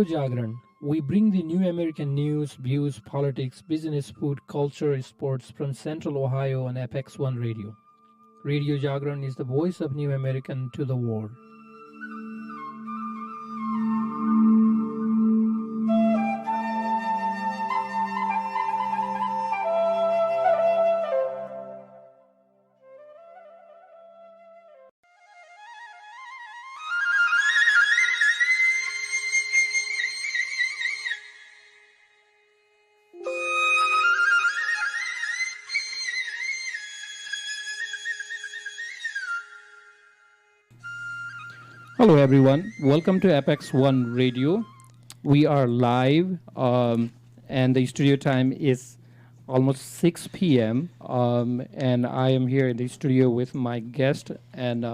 Jagaran. We bring the new American news, views, politics, business, food, culture, sports from Central Ohio on APEX1 Radio. Radio Jagaran is the voice of New American to the world. Hello, everyone. Welcome to APEX1 Radio. We are live, and the studio time is almost 6 p.m. And I am here in the studio with my guest, and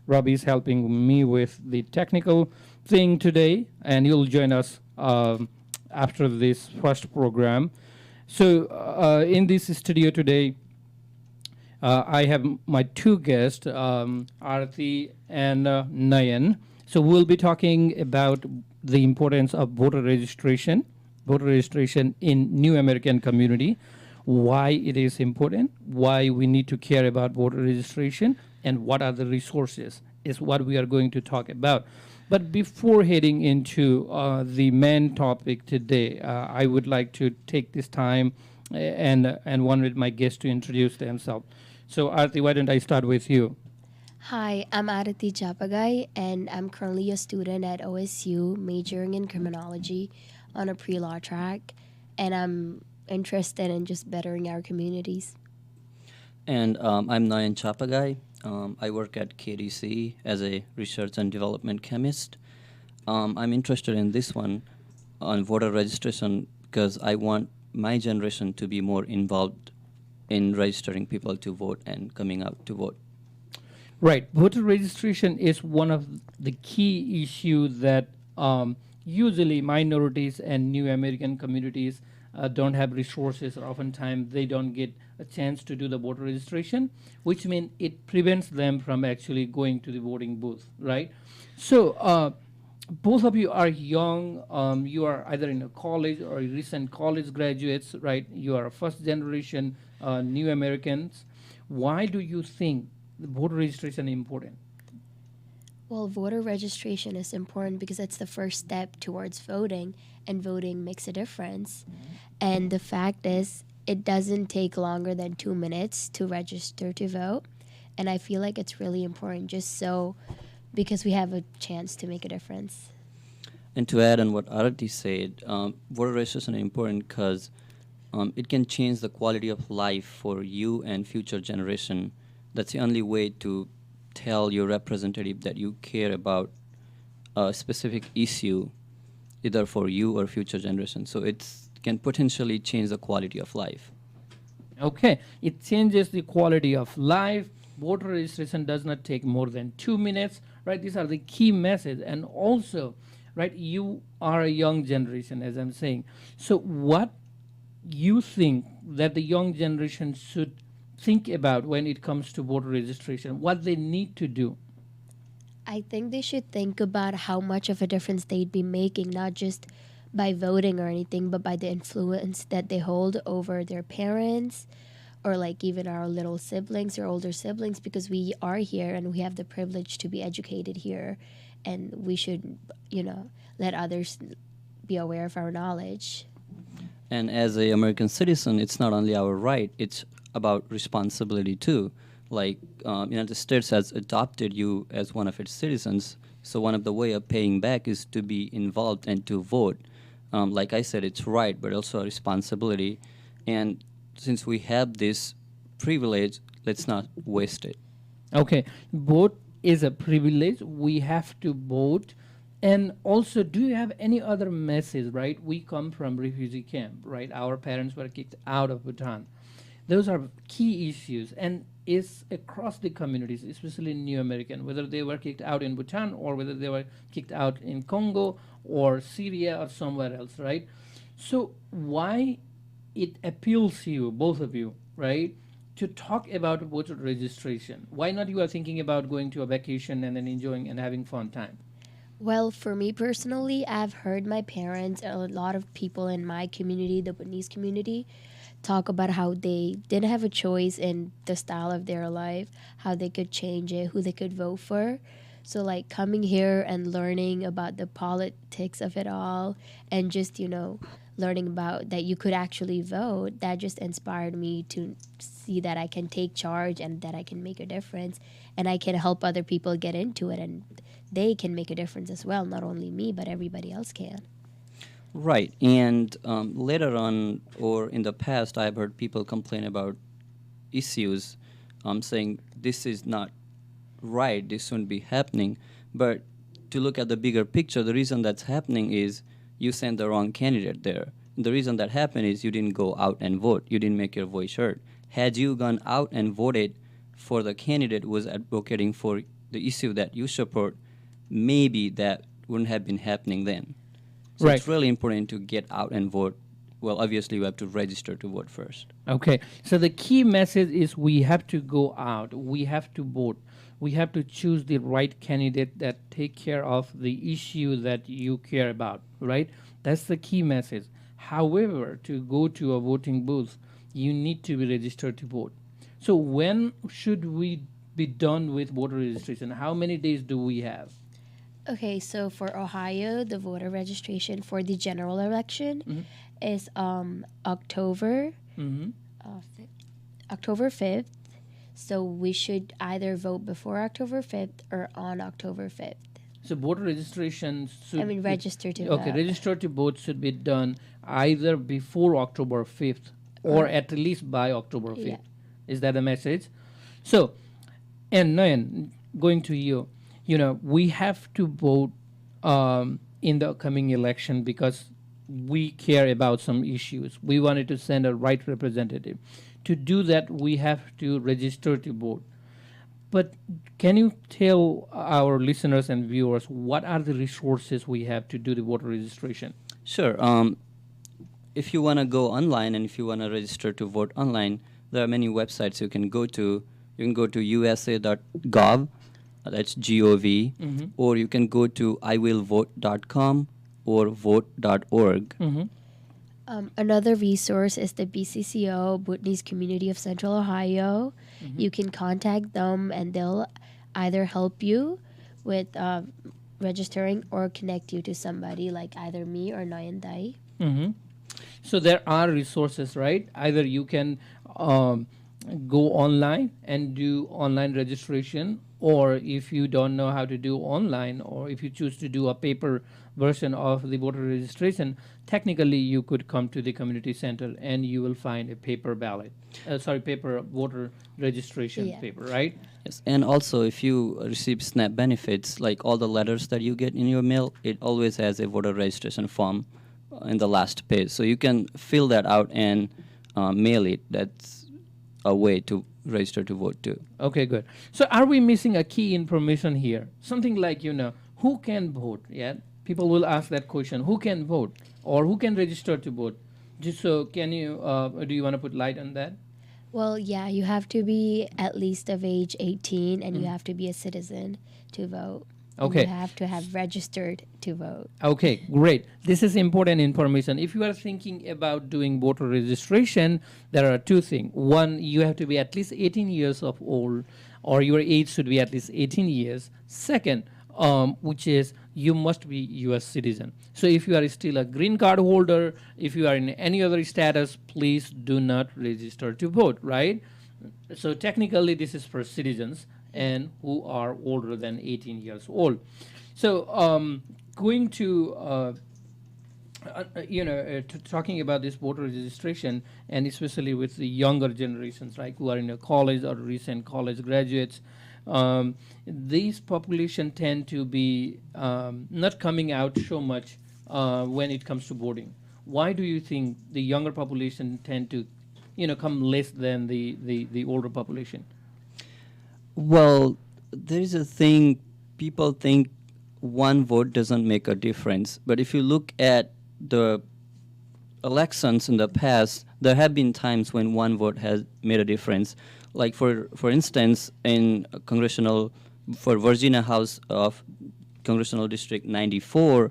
Robbie is helping me with the technical thing today, and he'll join us after this first program. So, in this studio today, I have my two guests, Arati and Nayan. So we'll be talking about the importance of voter registration in New American community, why it is important, why we need to care about voter registration, and what are the resources is what we are going to talk about. But before heading into the main topic today, I would like to take this time and wanted my guests to introduce themselves. So, Arati, why don't I start with you? Hi, I'm Aditi Chapagai, and I'm currently a student at OSU, majoring in criminology on a pre-law track, and I'm interested in just bettering our communities. And I'm Nayan Chapagai. I work at KDC as a research and development chemist. I'm interested in this one on voter registration because I want my generation to be more involved in registering people to vote and coming out to vote. Right. Voter registration is one of the key issues that usually minorities and New American communities don't have resources, or oftentimes they don't get a chance to do the voter registration, which means it prevents them from actually going to the voting booth, right? So both of you are young. You are either in a college or recent college graduates, right? You are first generation New Americans. Why do you think the voter registration is important? Well, voter registration is important because it's the first step towards voting, and voting makes a difference. And the fact is, it doesn't take longer than 2 minutes to register to vote. And I feel like it's really important just so because we have a chance to make a difference. And to add on what Arati said, voter registration is important because it can change the quality of life for you and future generation. That's the only way to tell your representative that you care about a specific issue, either for you or future generation. So it can potentially change the quality of life. Okay, it changes the quality of life. Voter registration does not take more than 2 minutes, right? These are the key messages. And also, right, you are a young generation, as I'm saying. So what you think that the young generation should think about when it comes to voter registration, what they need to do? I think they should think about how much of a difference they'd be making, not just by voting or anything, but by the influence that they hold over their parents or like even our little siblings or older siblings, because we are here and we have the privilege to be educated here, and we should, let others be aware of our knowledge. And as an American citizen, it's not only our right, it's about responsibility too. Like United States has adopted you as one of its citizens, so one of the way of paying back is to be involved and to vote. Like I said, it's right, but also a responsibility. And since we have this privilege, let's not waste it. Okay, vote is a privilege. We have to vote. And also, do you have any other message, right? We come from refugee camp, right? Our parents were kicked out of Bhutan. Those are key issues, and it's across the communities, especially New American, whether they were kicked out in Bhutan or whether they were kicked out in Congo or Syria or somewhere else, right? So why it appeals to you, both of you, right, to talk about voter registration? Why not you are thinking about going to a vacation and then enjoying and having fun time? Well, for me personally, I've heard my parents and a lot of people in my community, the Bhutanese community, talk about how they didn't have a choice in the style of their life, how they could change it, who they could vote for. So, like, coming here and learning about the politics of it all and just, learning about that you could actually vote, that just inspired me to see that I can take charge and that I can make a difference and I can help other people get into it and they can make a difference as well. Not only me, but everybody else can. Right. And later on, or in the past, I've heard people complain about issues, saying this is not right, this shouldn't be happening. But to look at the bigger picture, the reason that's happening is you sent the wrong candidate there. And the reason that happened is you didn't go out and vote. You didn't make your voice heard. Had you gone out and voted for the candidate who was advocating for the issue that you support, maybe that wouldn't have been happening then. So Right. it's really important to get out and vote. Well, obviously, you have to register to vote first. Okay, so the key message is we have to go out, we have to vote, we have to choose the right candidate that take care of the issue that you care about, right? That's the key message. However, to go to a voting booth, you need to be registered to vote. So when should we be done with voter registration? How many days do we have? Okay, so for Ohio, the voter registration for the general election is October Mm-hmm. October 5th. So we should either vote before October 5th or on October 5th. So voter registration should Register to okay, vote. register to vote should be done either before October 5th or at least by October 5th. Yeah. Is that a message? So, and Nayan, going to you, we have to vote in the coming election because we care about some issues. We wanted to send a right representative. To do that, we have to register to vote. But can you tell our listeners and viewers what are the resources we have to do the voter registration? Sure. If you want to go online and if you want to register to vote online, there are many websites you can go to. You can go to usa.gov, that's G-O-V, or you can go to iwillvote.com or vote.org. Another resource is the BCCO, Bhutanese Community of Central Ohio. You can contact them and they'll either help you with registering or connect you to somebody like either me or Nayan Dai. So there are resources, right? Either you can go online and do online registration, or if you don't know how to do online, or if you choose to do a paper version of the voter registration, technically you could come to the community center and you will find a paper ballot, paper voter registration paper, right? Yes. And also, if you receive SNAP benefits, like all the letters that you get in your mail, it always has a voter registration form in the last page. So you can fill that out and mail it. That's a way to register to vote too. Okay, good. So are we missing a key information here? Something like, who can vote? Yeah, people will ask that question. Who can vote or who can register to vote? Just so can you, do you want to put light on that? Well, yeah, you have to be at least of age 18 and you have to be a citizen to vote. And Okay. you have to have registered to vote. Okay, great. This is important information. If you are thinking about doing voter registration, there are two things. One, you have to be at least 18 years of old, or your age should be at least 18 years. Second, which is you must be U.S. citizen. So if you are still a green card holder, if you are in any other status, please do not register to vote, right? So technically, this is for citizens and who are older than 18 years old. So going to, talking about this voter registration, and especially with the younger generations, right, who are in a college or recent college graduates, these population tend to be not coming out so much when it comes to voting. Why do you think the younger population tend to, come less than the older population? Well, there is a thing, people think one vote doesn't make a difference. But if you look at the elections in the past, there have been times when one vote has made a difference. Like for instance, in for Virginia House of Congressional District 94,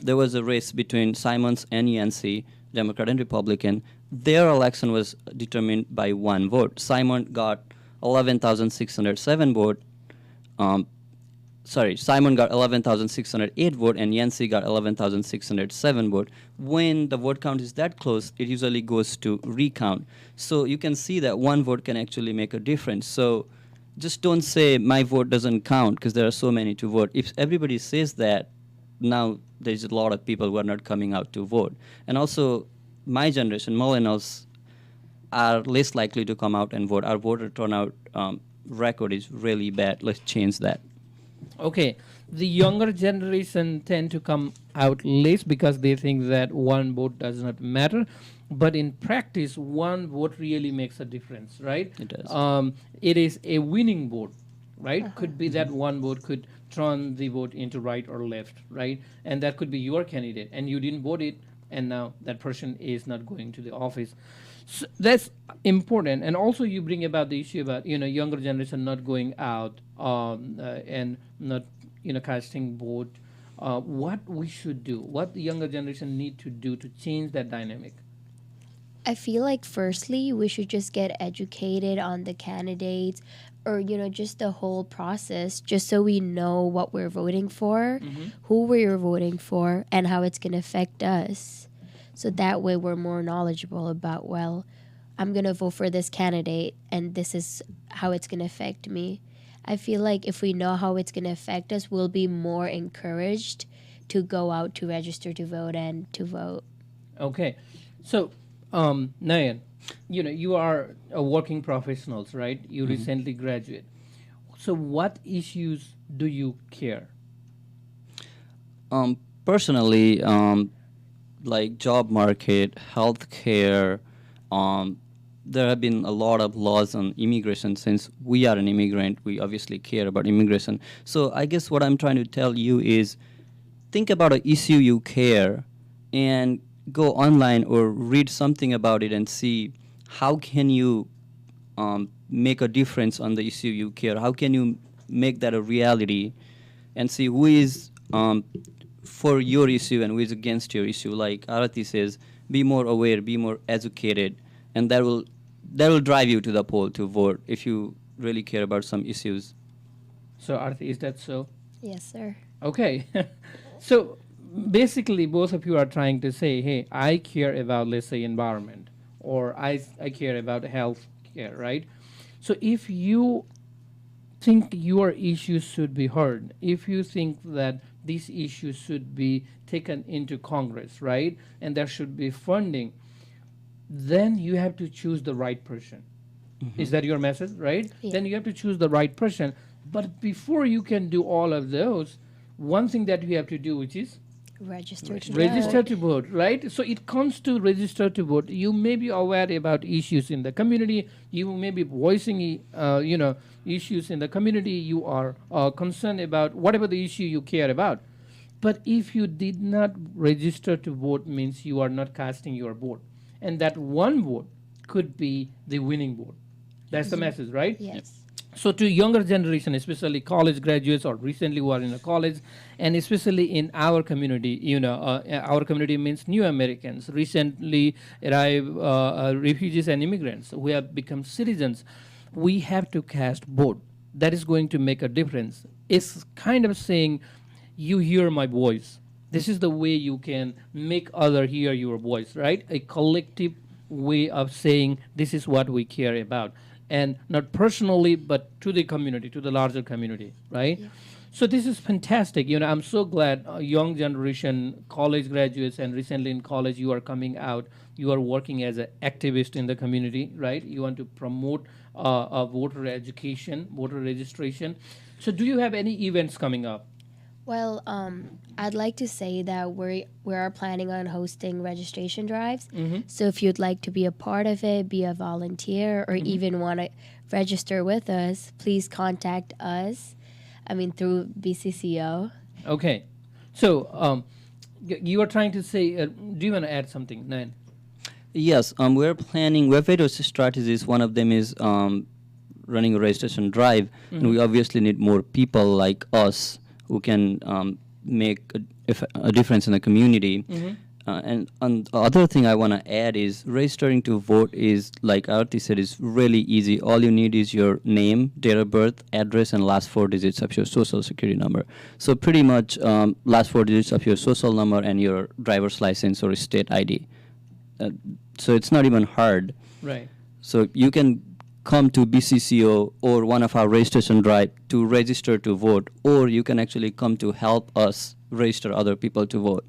there was a race between Simons and Yancey, Democrat and Republican. Their election was determined by one vote. Simon got 11,607 vote. Simon got 11,608 vote and Yancey got 11,607 vote. When the vote count is that close, it usually goes to recount. So you can see that one vote can actually make a difference. So just don't say my vote doesn't count because there are so many to vote. If everybody says that, now there's a lot of people who are not coming out to vote. And also, my generation, millennials, are less likely to come out and vote. Our voter turnout record is really bad. Let's change that. Okay, the younger generation tend to come out less because they think that one vote does not matter. But in practice, one vote really makes a difference, right? It does. It is a winning vote, right? Could be that one vote could turn the vote into right or left, right? And that could be your candidate, and you didn't vote it, and now that person is not going to the office. So that's important. And also you bring about the issue about, younger generation not going out and not, casting vote. What we should do, what the younger generation need to do to change that dynamic? I feel like firstly we should just get educated on the candidates or just the whole process just so we know what we're voting for, who we're voting for, and how it's going to affect us. So that way we're more knowledgeable about, well, I'm going to vote for this candidate and this is how it's going to affect me. I feel like if we know how it's going to affect us, we'll be more encouraged to go out to register to vote and to vote. Okay. So, Nayan, you are a working professionals, right? You recently graduate. So what issues do you care? Personally, like job market, healthcare, there have been a lot of laws on immigration. Since we are an immigrant, we obviously care about immigration. So I guess what I'm trying to tell you is think about an issue you care and go online or read something about it and see how can you make a difference on the issue you care. How can you make that a reality and see who is for your issue and who is against your issue. Like Arati says, be more aware, be more educated, and that will drive you to the poll to vote if you really care about some issues. So Arati, is that so? Yes, sir. Okay. So basically both of you are trying to say, hey, I care about, let's say, environment, or I care about health care, right? So if you think your issues should be heard, if you think that these issues should be taken into Congress, right, and there should be funding, then you have to choose the right person. Is that your message, right? Yeah. Then you have to choose the right person. But before you can do all of those, one thing that you have to do, which is Register to register vote. to vote, right? So it comes to register to vote. You may be aware about issues in the community. You may be voicing, issues in the community. You are concerned about whatever the issue you care about. But if you did not register to vote, means you are not casting your vote, and that one vote could be the winning vote. That's the message, right? Yes. So to younger generation, especially college graduates or recently who are in a college, and especially in our community, our community means new Americans, recently arrived refugees and immigrants who have become citizens, we have to cast vote. That is going to make a difference. It's kind of saying, you hear my voice. This is the way you can make other hear your voice, right? A collective way of saying this is what we care about. And not personally, but to the community, to the larger community, right? Yeah. So this is fantastic. I'm so glad young generation, college graduates, and recently in college, you are coming out. You are working as an activist in the community, right? You want to promote voter education, voter registration. So do you have any events coming up? Well, I'd like to say that we are planning on hosting registration drives. So if you'd like to be a part of it, be a volunteer, or even want to register with us, please contact us. Through BCCO. Okay. So you are trying to say, do you want to add something, Nayan? Yes, we have various strategies. One of them is running a registration drive, and we obviously need more people like us who can make a difference in the community. And the other thing I want to add is registering to vote is, like Aarti said, is really easy. All you need is your name, date of birth, address, and last 4 digits of your social security number. So pretty much last 4 digits of your social number and your driver's license or state ID. So it's not even hard. Right. So you can come to BCCO or one of our registration drive to register to vote, or you can actually come to help us register other people to vote.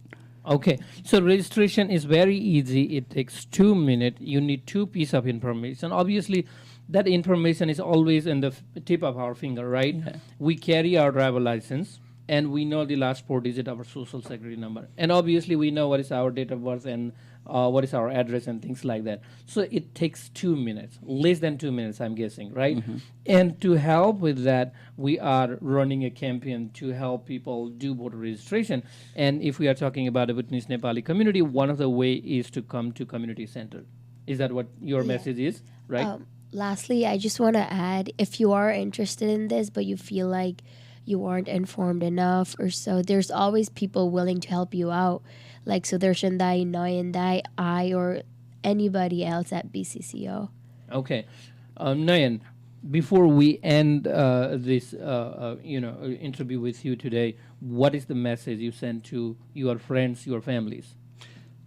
Okay, so registration is very easy. It takes 2 minutes. You need 2 pieces of information. Obviously, that information is always in the tip of our finger, right? Yeah. We carry our driver license, and we know the last 4 digits of our social security number. And obviously, we know what is our date of birth and what is our address and things like that. So it takes 2 minutes, less than 2 minutes, I'm guessing, right? And to help with that, we are running a campaign to help people do voter registration. And if we are talking about the Bhutanese Nepali community, one of the way is to come to community center. Is that what your Yeah. message is, right? Lastly, I just want to add, if you are interested in this, but you feel like you aren't informed enough or so, there's always people willing to help you out. Like Sudarshandai, Noyandai, I, or anybody else at BCCO. Okay. Nayan, before we end this interview with you today, what is the message you send to your friends, your families?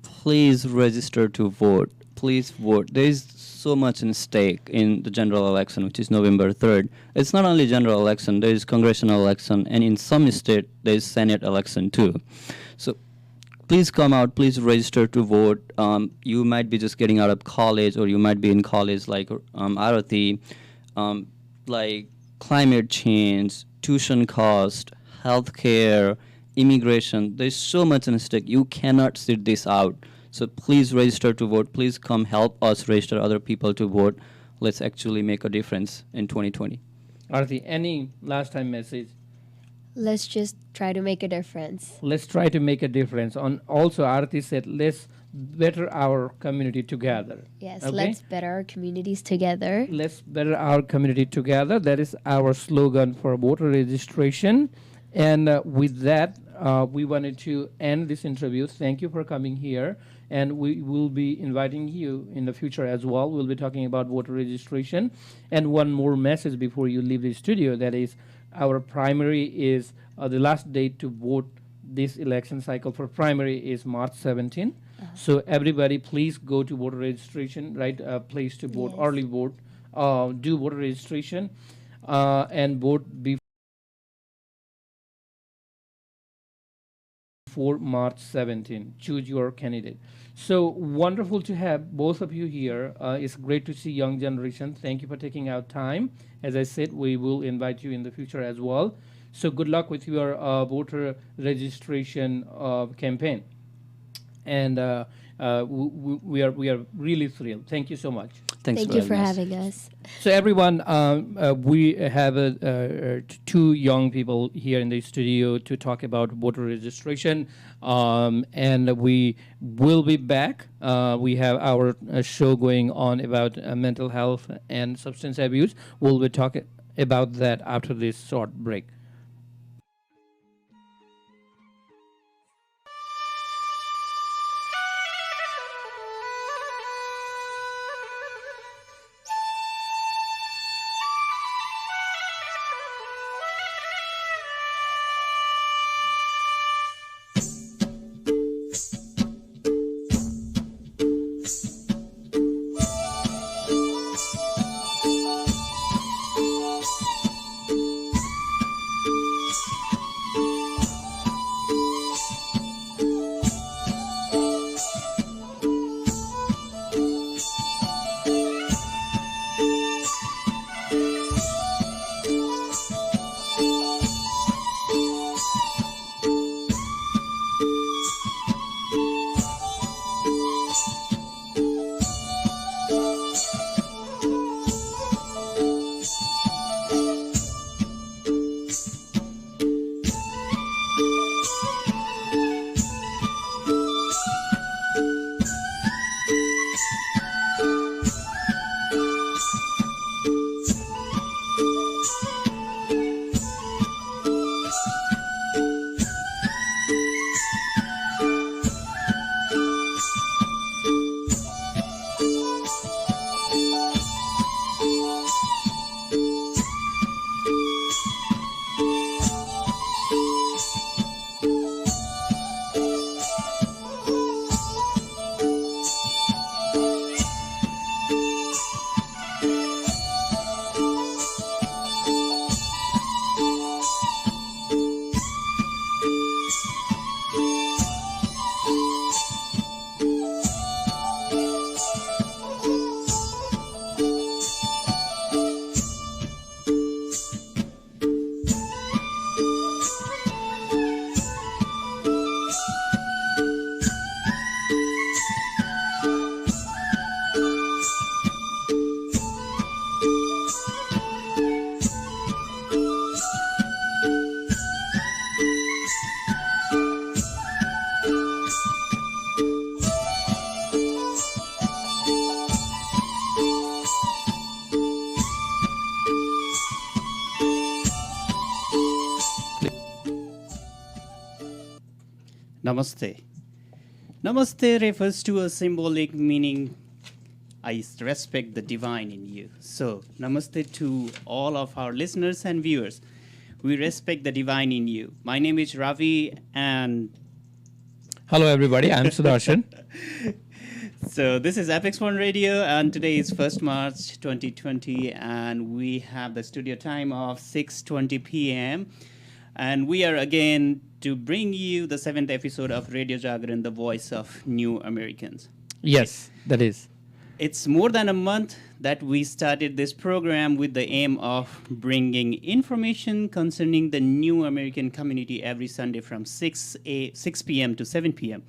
Please register to vote. Please vote. There is so much in stake in the general election, which is November 3rd. It's not only general election, there is congressional election, and in some state, there is Senate election too. So please come out, please register to vote. You might be just getting out of college, or you might be in college like Arati. Like climate change, tuition cost, healthcare, immigration. There's so much in stake. You cannot sit this out. So please register to vote. Please come help us register other people to vote. Let's actually make a difference in 2020. Arati, any last time message? Let's just try to make a difference. Let's try to make a difference. On also, Arati said, let's better our community together. Yes, Okay? let's better our communities together. Let's better our community together. That is our slogan for voter registration. And with that, we wanted to end this interview. Thank you for coming here. And we will be inviting you in the future as well. We'll be talking about voter registration. And one more message before you leave the studio, that is, our primary is the last date to vote this election cycle for primary is March 17. So everybody, please go to voter registration, right? Place to vote, Yes. early vote, do voter registration, and vote before March 17. Choose your candidate. So wonderful to have both of you here. It's great to see young generation. Thank you for taking out time. As I said, we will invite you in the future as well. So good luck with your voter registration campaign. And we are really thrilled. Thank you so much. Thanks Thank you for us. having us. So everyone, we have two young people here in the studio to talk about voter registration, and we will be back. We have our show going on about mental health and substance abuse. We'll be talking about that after this short break. Namaste. Namaste refers to a symbolic meaning I respect the divine in you. So, namaste to all of our listeners and viewers. We respect the divine in you. My name is Ravi, and Hello, everybody. I'm Sudarshan. so this is APEX1RADIO, and today is 1st March 2020, and we have the studio time of 6:20 p.m. And we are again to bring you the 7th episode of Radio Jagaran, the voice of new Americans. Yes, that is. It's more than a month that we started this program with the aim of bringing information concerning the new American community every Sunday from 6 p.m. to 7 p.m.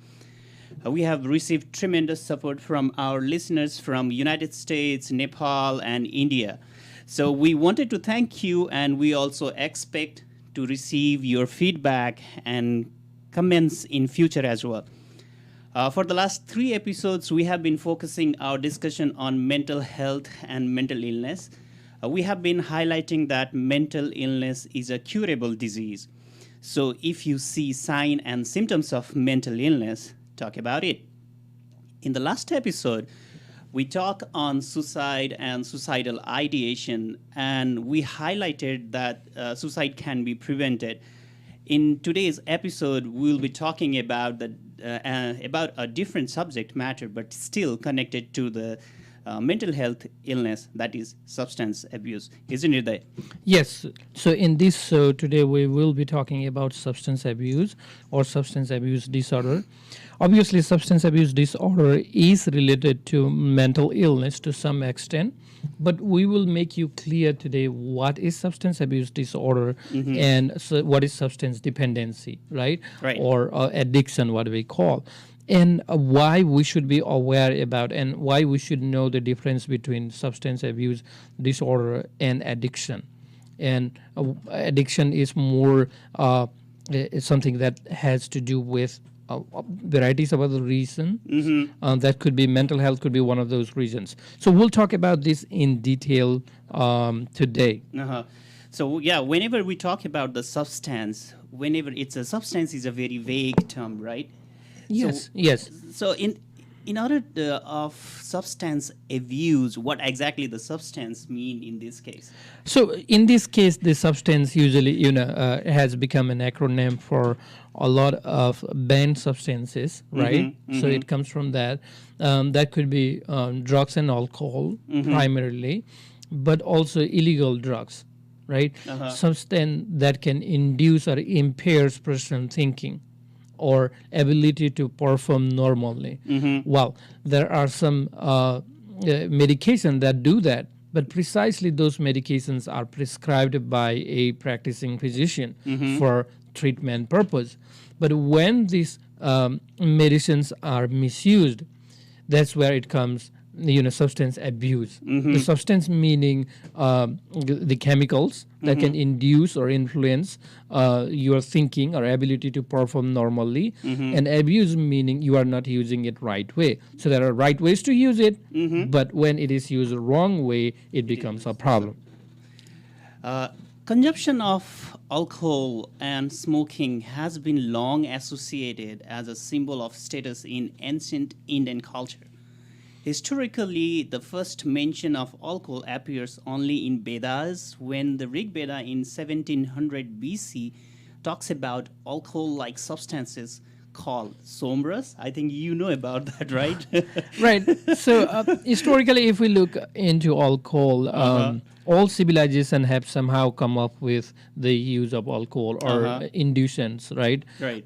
We have received tremendous support from our listeners from United States, Nepal, and India. So we wanted to thank you, and we also expect to receive your feedback and comments in future as well. For the last 3 episodes, we have been focusing our discussion on mental health and mental illness. We have been highlighting that mental illness is a curable disease. So if you see signs and symptoms of mental illness, talk about it. In the last episode, we talked on suicide and suicidal ideation, and we highlighted that suicide can be prevented. In today's episode, we'll be talking about about a different subject matter, but still connected to the mental health illness, that is substance abuse. Isn't it that? Yes. So in this show today, we will be talking about substance abuse or substance abuse disorder. Obviously, substance abuse disorder is related to mental illness to some extent, but we will make you clear today what is substance abuse disorder and so what is substance dependency, right? Right. Or addiction, what we call. And why we should be aware about and why we should know the difference between substance abuse disorder and addiction. And addiction is more something that has to do with varieties of other reasons. That could be mental health, could be one of those reasons. So we'll talk about this in detail today. So yeah, whenever we talk about the substance, whenever it's a substance is a very vague term, right? Yes, yes. So in order of substance abuse, what exactly the substance mean in this case? So in this case, the substance usually, has become an acronym for a lot of banned substances, right? So it comes from that. That could be drugs and alcohol primarily, but also illegal drugs, right? Substance that can induce or impairs personal thinking or ability to perform normally. Well, there are some medications that do that, but precisely those medications are prescribed by a practicing physician for treatment purpose. But when these medicines are misused, that's where it comes, substance abuse. The substance meaning the chemicals that can induce or influence your thinking or ability to perform normally, and abuse meaning you are not using it right way. So there are right ways to use it, but when it is used the wrong way, it becomes a problem. Consumption of alcohol and smoking has been long associated as a symbol of status in ancient Indian culture. Historically, the first mention of alcohol appears only in Vedas, when the Rig Veda in 1700 BC talks about alcohol-like substances called somras. I think you know about that, right? Right. So historically, if we look into alcohol, all civilizations have somehow come up with the use of alcohol or inducents, right? Right.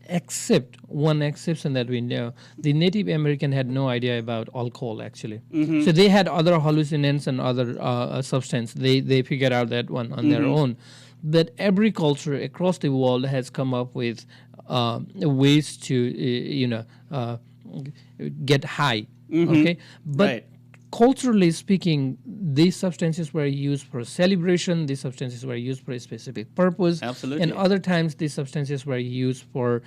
Except one exception that we know, the Native American had no idea about alcohol actually. So they had other hallucinants and other substance. They figured out that one on their own. But every culture across the world has come up with ways to get high. Okay, but Right. culturally speaking, these substances were used for celebration, these substances were used for a specific purpose. Absolutely. And other times, these substances were used for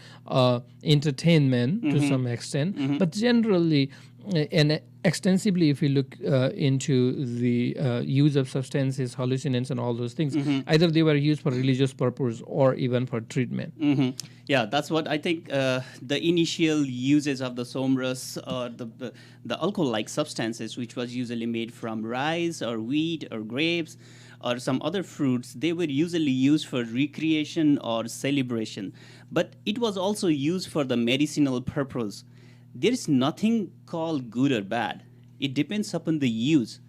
entertainment to some extent. But generally, and extensively, if you look into the use of substances, hallucinants, and all those things, either they were used for religious purpose or even for treatment. Yeah, that's what I think. The initial uses of the somras or the alcohol-like substances, which was usually made from rice or wheat or grapes or some other fruits, they were usually used for recreation or celebration. But it was also used for the medicinal purpose. There is nothing called good or bad. It depends upon the use,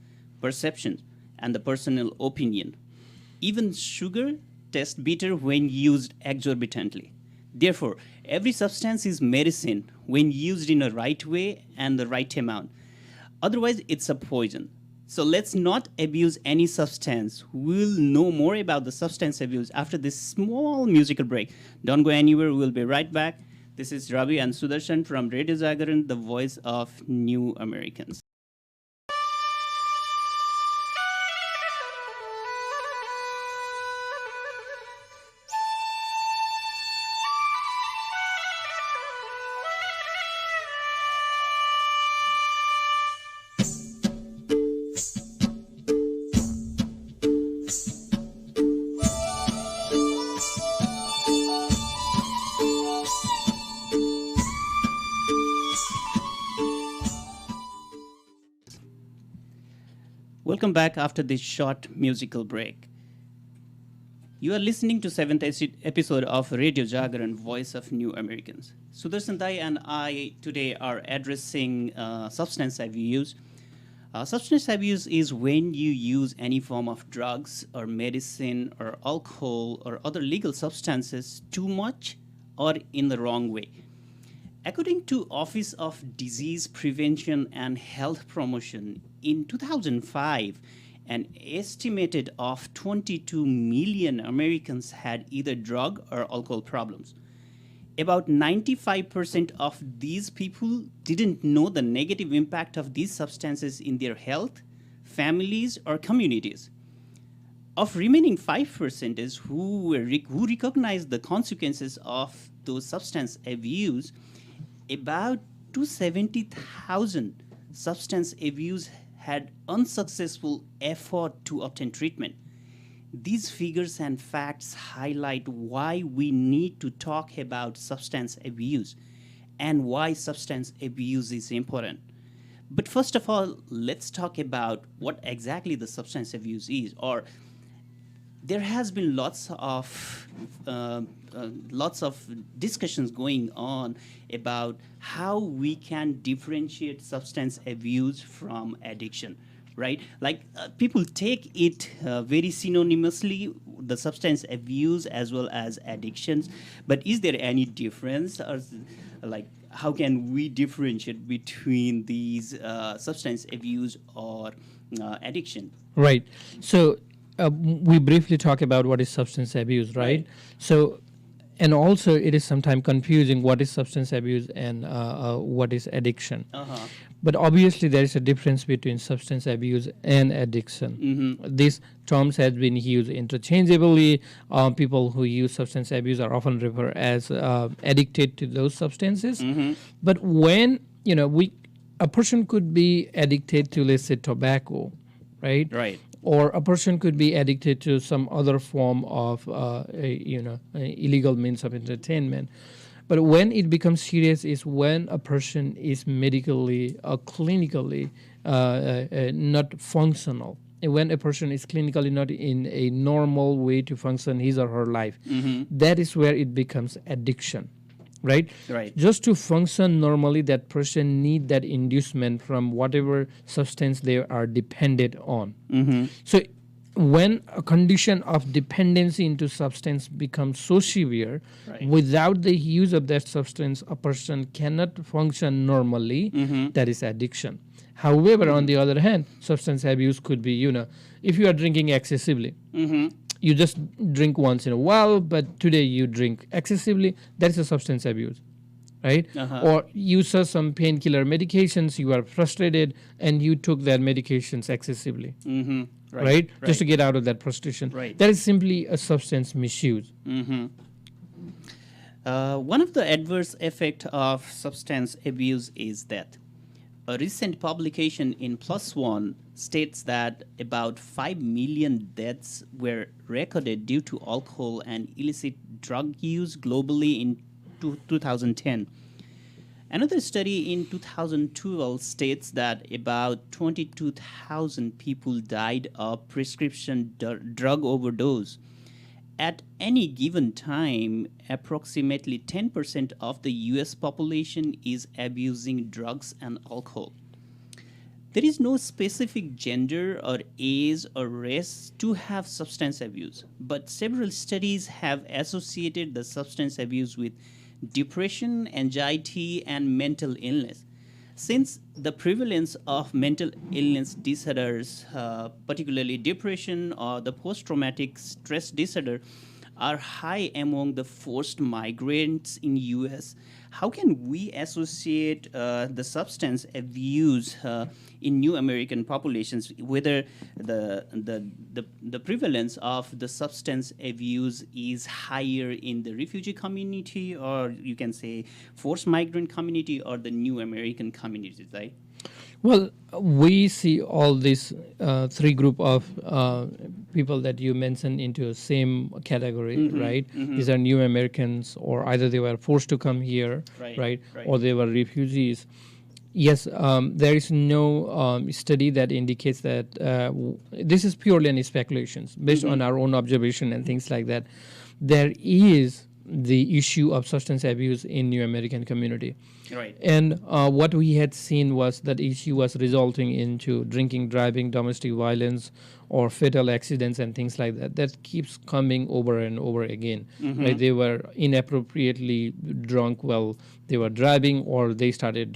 perception, and the personal opinion. Even sugar tastes bitter when used exorbitantly. Therefore, every substance is medicine when used in a right way and the right amount. Otherwise, it's a poison. So let's not abuse any substance. We'll know more about the substance abuse after this small musical break. Don't go anywhere. We'll be right back. This is Ravi and Sudarshan from Radio Jagaran, the voice of New Americans. Welcome back after this short musical break. You are listening to 7th episode of Radio Jagaran, Voice of New Americans. Sudarshan Dai and I today are addressing substance abuse. Substance abuse is when you use any form of drugs or medicine or alcohol or other legal substances too much or in the wrong way. According to Office of Disease Prevention and Health Promotion, in 2005, an estimated of 22 million Americans had either drug or alcohol problems. About 95% of these people didn't know the negative impact of these substances in their health, families, or communities. Of remaining 5% who recognized the consequences of those substance abuse, about 270,000 substance abuse had unsuccessful effort to obtain treatment. These figures and facts highlight why we need to talk about substance abuse and why substance abuse is important. But first of all, let's talk about what exactly the substance abuse is. Or there has been lots of discussions going on about how we can differentiate substance abuse from addiction, right? Like people take it very synonymously, the substance abuse as well as addictions. But is there any difference, or like how can we differentiate between these substance abuse or addiction? Right. So we briefly talk about what is substance abuse, right? So, and also it is sometimes confusing what is substance abuse and what is addiction. But obviously there is a difference between substance abuse and addiction. These terms has been used interchangeably. People who use substance abuse are often referred as addicted to those substances. But when, a person could be addicted to, let's say, tobacco, right? Right. Or a person could be addicted to some other form of, illegal means of entertainment. But when it becomes serious is when a person is medically or clinically not functional. And when a person is clinically not in a normal way to function his or her life, that is where it becomes addiction. Right? Right. Just to function normally, that person need that inducement from whatever substance they are dependent on. So when a condition of dependency into substance becomes so severe, without the use of that substance, a person cannot function normally. That is addiction. However, on the other hand, substance abuse could be, if you are drinking excessively, you just drink once in a while, but today you drink excessively, that is a substance abuse, right? Or you saw some painkiller medications, you are frustrated, and you took that medications excessively, right? Just to get out of that frustration. That is simply a substance misuse. One of the adverse effects of substance abuse is that a recent publication in Plus One states that about 5 million deaths were recorded due to alcohol and illicit drug use globally in 2010. Another study in 2012 states that about 22,000 people died of prescription drug overdose. At any given time, approximately 10% of the US population is abusing drugs and alcohol. There is no specific gender or age or race to have substance abuse, but several studies have associated the substance abuse with depression, anxiety, and mental illness. Since the prevalence of mental illness disorders, particularly depression or the post-traumatic stress disorder, are high among the forced migrants in US, how can we associate the substance abuse in new American populations, whether the prevalence of the substance abuse is higher in the refugee community, or you can say forced migrant community, or the new American communities, right? Well, we see all these three group of people that you mentioned into the same category, right? These are new Americans, or either they were forced to come here, right? Or they were refugees. Yes, there is no study that indicates that this is purely any speculations based on our own observation and things like that. There is the issue of substance abuse in new American community. Right. And what we had seen was that issue was resulting into drinking, driving, domestic violence, or fatal accidents and things like that. That keeps coming over and over again. Right? They were inappropriately drunk while they were driving, or they started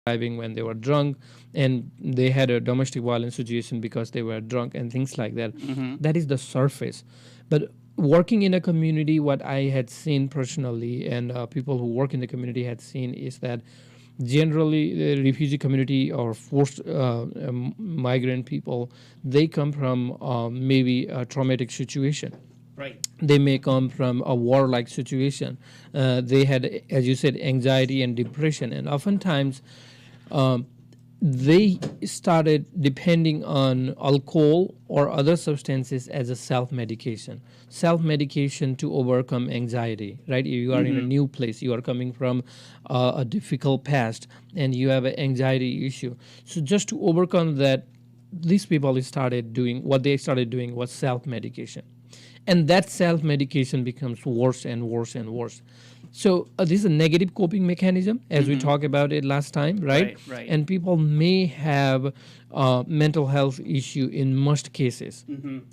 driving when they were drunk, and they had a domestic violence situation because they were drunk and things like that. That is the surface. But working in a community, what I had seen personally, and people who work in the community had seen, is that generally the refugee community or forced migrant people, they come from maybe a traumatic situation. Right. They may come from a war-like situation. They had, as you said, anxiety and depression, and oftentimes they started depending on alcohol or other substances as a self-medication to overcome anxiety, right? You are in a new place, you are coming from a difficult past, and you have an anxiety issue. So just to overcome that, these people started doing, what they started doing was self-medication. And that self-medication becomes worse and worse and worse. So this is a negative coping mechanism, as we talked about it last time, right? Right. And people may have mental health issue in most cases.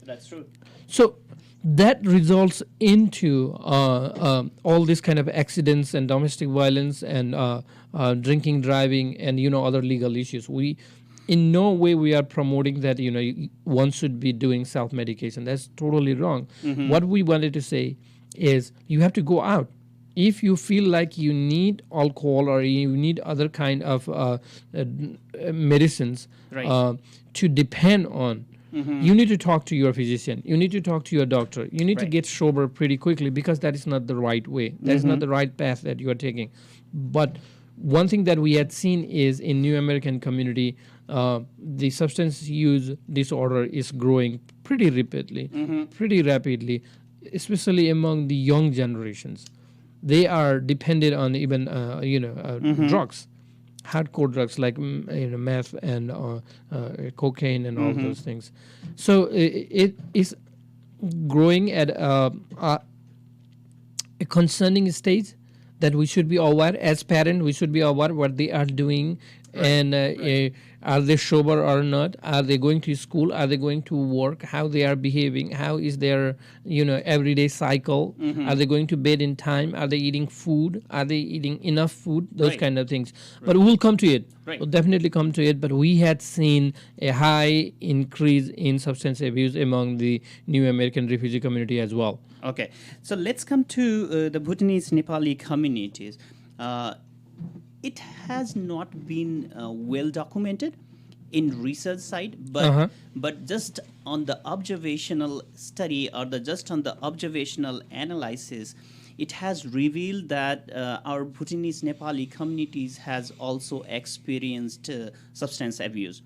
That's true. So that results into all these kind of accidents and domestic violence and drinking, driving, and other legal issues. In no way we are promoting that one should be doing self-medication. That's totally wrong. What we wanted to say is you have to go out. If you feel like you need alcohol or you need other kind of medicines to depend on, you need to talk to your physician. You need to talk to your doctor. You need to get sober pretty quickly, because that is not the right way. That is not the right path that you are taking. But one thing that we had seen is in New American community, the substance use disorder is growing pretty rapidly, especially among the young generations. They are dependent on even drugs, hardcore drugs like meth and cocaine and all those things. So it is growing at a concerning stage that we should be aware. As parents, we should be aware what they are doing, and are they sober or not? Are they going to school? Are they going to work? How they are behaving? How is their everyday cycle? Are they going to bed in time? Are they eating food? Are they eating enough food? Those kind of things. But we'll come to it. We'll definitely come to it. But we had seen a high increase in substance abuse among the New American refugee community as well. Okay, so let's come to the Bhutanese Nepali communities. It has not been well documented in research side, but just on the observational study or just on the observational analysis, it has revealed that our Bhutanese Nepali communities has also experienced substance abuse.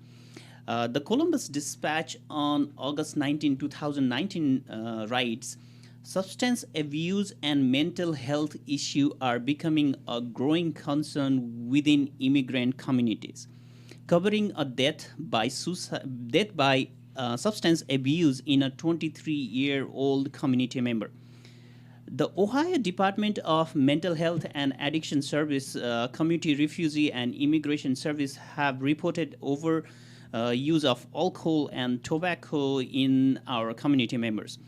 The Columbus Dispatch on August 2019 writes, substance abuse and mental health issue are becoming a growing concern within immigrant communities, covering a death by substance abuse in a 23-year-old community member. The Ohio Department of Mental Health and Addiction Service, Community Refugee and Immigration Service have reported over use of alcohol and tobacco in our community members.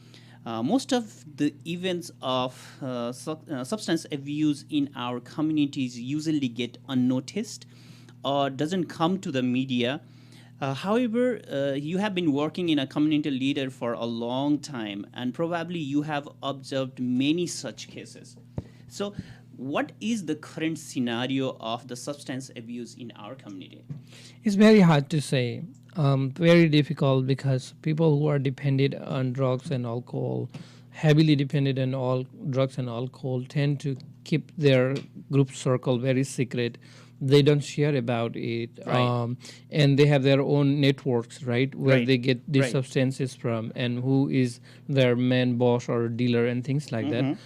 Most of the events of substance abuse in our communities usually get unnoticed or doesn't come to the media. However, you have been working in a community leader for a long time, and probably you have observed many such cases. So, what is the current scenario of the substance abuse in our community? It's very hard to say. Very difficult because people who are dependent on drugs and alcohol, heavily dependent on all drugs and alcohol, tend to keep their group circle very secret. They don't share about it, Right. and they have their own networks, right, where Right. they get these Right. substances from, and who is their main boss or dealer and things like that.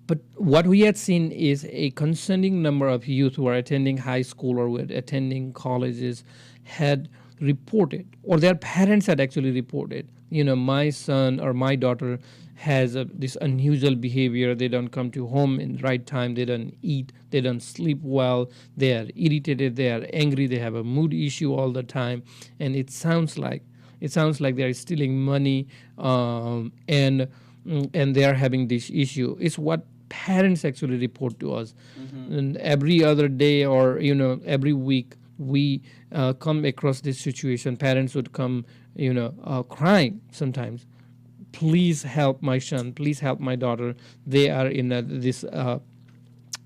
But what we had seen is a concerning number of youth who are attending high school or were attending colleges had reported, or their parents had actually reported, my son or my daughter has this unusual behavior. They don't come to home in the right time. They don't eat. They don't sleep well. They are irritated. They are angry. They have a mood issue all the time. And it sounds like they are stealing money, and they are having this issue. It's what parents actually report to us. And every other day or every week we come across this situation. Parents would come crying sometimes, please help my son, please help my daughter. They are in this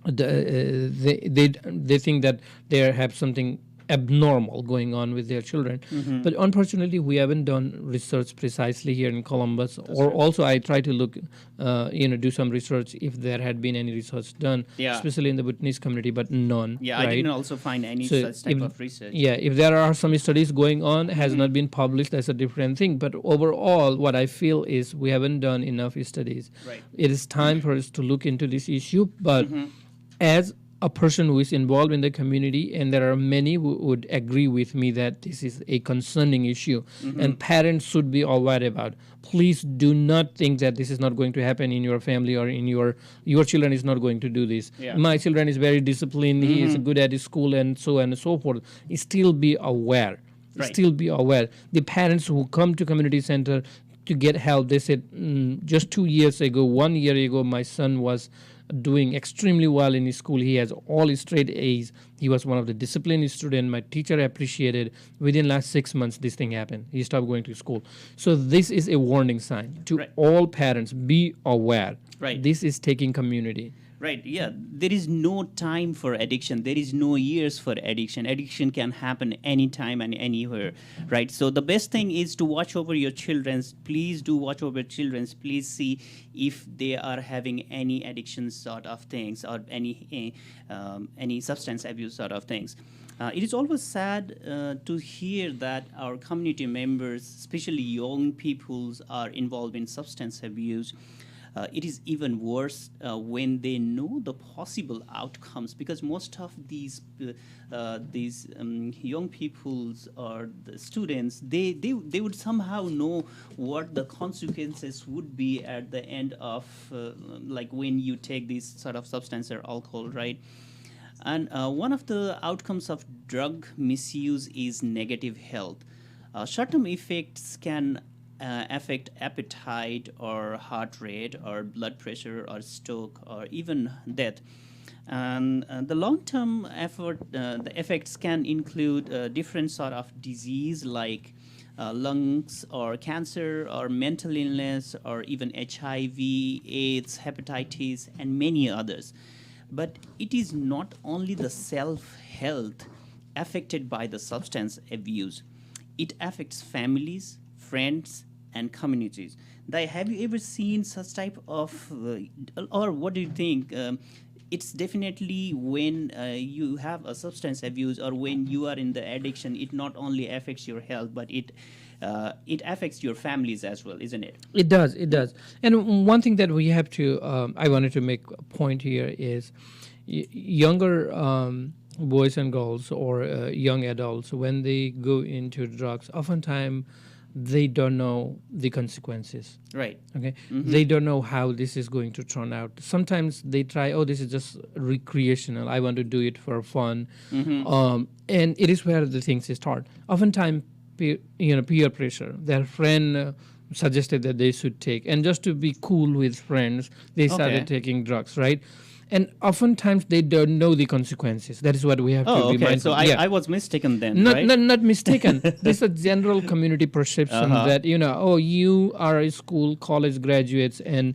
they think that they have something abnormal going on with their children. But unfortunately we haven't done research precisely here in Columbus. Also I try to look do some research if there had been any research done, Yeah. especially in the Bhutanese community, but none. Yeah, right? I didn't also find any So such type if- of research. Yeah, if there are some studies going on, has not been published, that's a different thing. But overall, what I feel is we haven't done enough studies. Right. It is time for us to look into this issue. But as a person who is involved in the community, and there are many who would agree with me that this is a concerning issue, and parents should be aware about. Please do not think that this is not going to happen in your family or in your children is not going to do this. Yeah. My children is very disciplined. He is good at his school and so on and so forth. Still be aware. Right. Still be aware. The parents who come to community center to get help, they said, just 2 years ago, 1 year ago, my son was doing extremely well in his school. He has all straight A's. He was one of the disciplined students. My teacher appreciated. Within last 6 months, this thing happened. He stopped going to school. So this is a warning sign to Right. all parents. Be aware. Right. This is taking community. Right, yeah. There is no time for addiction. There is no years for addiction. Addiction can happen anytime and anywhere, right? So the best thing is to watch over your children's. Please do watch over children's. Please see if they are having any addiction sort of things or any substance abuse sort of things. It is always sad to hear that our community members, especially young peoples, are involved in substance abuse. It is even worse when they know the possible outcomes, because most of these young peoples or the students, they would somehow know what the consequences would be at the end of like when you take this sort of substance or alcohol, right? And one of the outcomes of drug misuse is negative health. Short-term effects can affect appetite or heart rate or blood pressure or stroke or even death. And the long-term the effects can include different sort of disease like lungs or cancer or mental illness or even HIV, AIDS, hepatitis, and many others. But it is not only the self-health affected by the substance abuse. It affects families, friends, and communities. Have you ever seen such type of, or what do you think? It's definitely when you have a substance abuse or when you are in the addiction, it not only affects your health, but it affects your families as well, isn't it? It does, it does. And one thing that we have to, I wanted to make a point here is younger boys and girls or young adults, when they go into drugs, oftentimes they don't know the consequences. Right. Okay, they don't know how this is going to turn out. Sometimes they try, oh, this is just recreational. I want to do it for fun, and it is where the things start. Oftentimes, peer pressure. Their friend suggested that they should take, and just to be cool with friends, they started taking drugs, right? And oftentimes they don't know the consequences. That is what we have to be mindful. So I was mistaken then, right? Not mistaken. There's a general community perception that, oh, you are a school, college graduates, and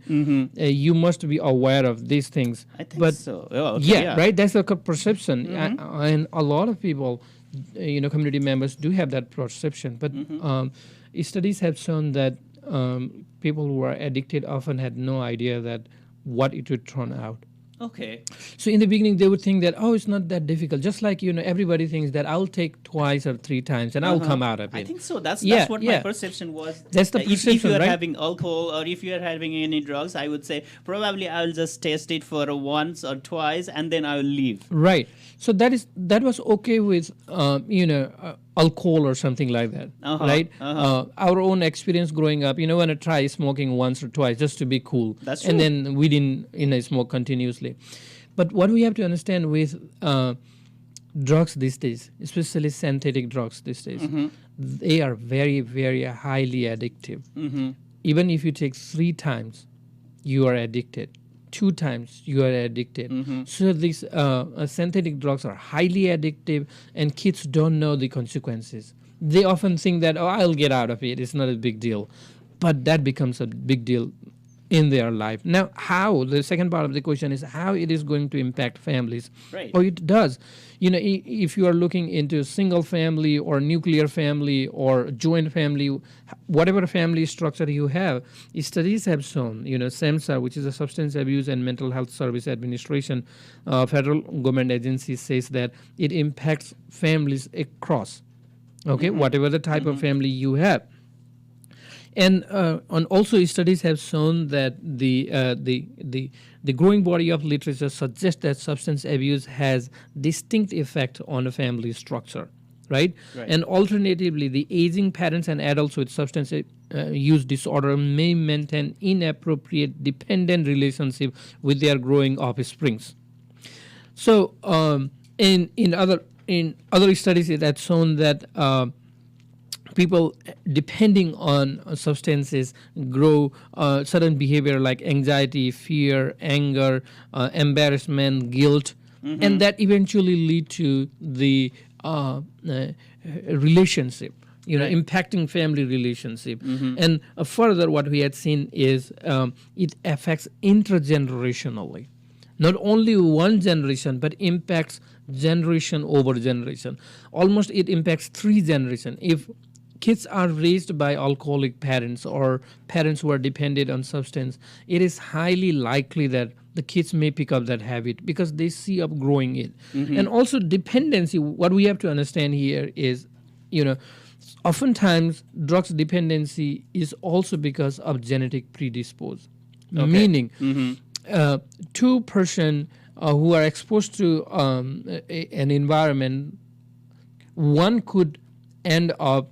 you must be aware of these things. I think so. Oh, okay, yeah, right? That's a perception. And a lot of people, community members do have that perception. But studies have shown that people who are addicted often had no idea that what it would turn out. Okay. So in the beginning, they would think that, oh, it's not that difficult. Just like, everybody thinks that I'll take twice or three times and I'll come out of it. I think so. That's what my perception was. That's the perception, if you are right? having alcohol or if you are having any drugs, I would say probably I'll just test it for once or twice and then I'll leave. Right. So that was okay with, alcohol or something like that, right? Our own experience growing up, when I try smoking once or twice just to be cool. That's true. And then we didn't, smoke continuously. But what we have to understand with drugs these days, especially synthetic drugs these days, they are very, very highly addictive. Even if you take 3 times, you are addicted. 2 times you are addicted. So these synthetic drugs are highly addictive, and kids don't know the consequences. They often think that, oh, I'll get out of it. It's not a big deal. But that becomes a big deal in their life. Now, how? The second part of the question is how it is going to impact families. Right. Oh, it does. If you are looking into single family or nuclear family or joint family, whatever family structure you have, studies have shown, SAMHSA, which is a Substance Abuse and Mental Health Service Administration, federal government agency, says that it impacts families across, whatever the type of family you have. And also studies have shown that the growing body of literature suggests that substance abuse has distinct effect on a family structure, right? And alternatively, the aging parents and adults with substance use disorder may maintain inappropriate dependent relationship with their growing offsprings. So in other studies, it has shown that people depending on substances grow certain behavior like anxiety, fear, anger, embarrassment, guilt, and that eventually lead to the relationship, impacting family relationship. And further, what we had seen is it affects intergenerationally. Not only one generation, but impacts generation over generation. Almost it impacts 3 generations. If kids are raised by alcoholic parents or parents who are dependent on substance, it is highly likely that the kids may pick up that habit because they see up growing it. And also dependency, what we have to understand here is, oftentimes drugs dependency is also because of genetic predispose. Meaning, 2 persons who are exposed to an environment, one could end up